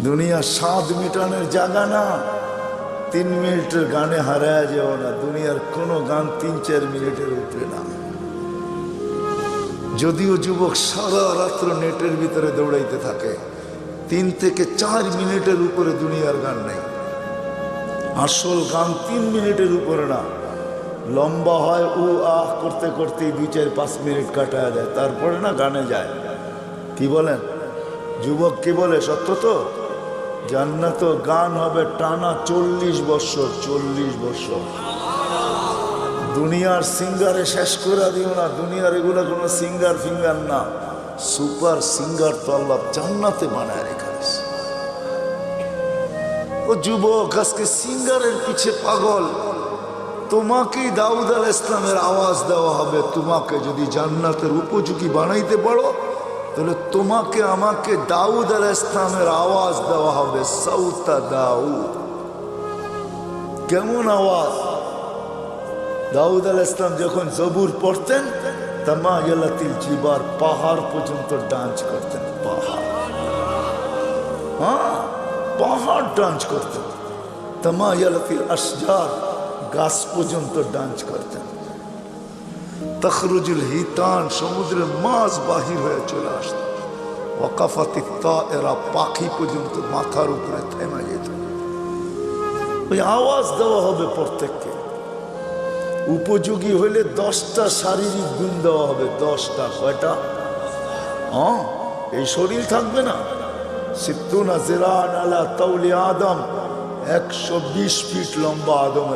দুনিয়া স্বাদ মিটানোর জায়গা না। 3 মিনিটের গানে হারায় যাও না। দুনিয়ার কোনো গান 3-4 মিনিটের উপরে না। যদিও যুবক সারা রাত্র নেটের ভিতরে দৌড়াইতে থাকে, 3 থেকে 4 মিনিটের উপরে দুনিয়ার গান নেই। আসল গান 3 মিনিটের উপরে না। লম্বা হয় ও আহ করতে করতেই 2-4-5 মিনিট কাটায় দেয়, তারপরে না গানে যায়। কি বলেন যুবক, কি বলে? সত্য তো। জান্নাত গান হবে টানা 40 বছর। 40 বছর। দুনিয়ার সিঙ্গারে শেষ করে দিও না। দুনিয়ার এগুলো কোনো সিঙ্গার ফিঙ্গার না, সুপার সিঙ্গার তো আল্লাহ জান্নাতে বানায় রেখেছে। ও যুবক, আজকে সিঙ্গারের পিছে পাগল। তোমাকেই দাউদ আলাইহিস সালামের আওয়াজ দেওয়া হবে। তোমাকে যদি জান্নাতের উপযোগী বানাইতে পারো, তাহলে তোমাকে আমাকে দাউদ আলাইহিস সালামের আওয়াজ দেওয়া হবে। সাউতা দাউদ। কেমন আওয়াজ? দাউদ আলাইহিস সালাম যখন জবুর পড়তেন, তামায়ালাতিল জিবার, পাহাড় পর্যন্ত ডান্স করতেন। পাহাড়, হ্যাঁ, পাহাড় ডান্স করতেন। তামায়ালাতিল আশজার, গাছ পর্যন্ত ডান্স করতেন। তখরুজুল হিতান, সমুদ্রের মাছ বাহির হয়ে চলে আসত। ওয়াকাফাতিত তায়েরা, পাখি পর্যন্ত মাথার উপরে থেমে যেত। ওই আওয়াজ দেওয়া হবে প্রত্যেককে। উপযোগী হইলে 10টা শারীরিক গুণ দেওয়া হবে। 10টা। কয়টা? হ্যাঁ, এই শরীর থাকবে না। সিত্তুনা জিরান আলা তাওলি আদম, 120 ফিট লম্বা আদম।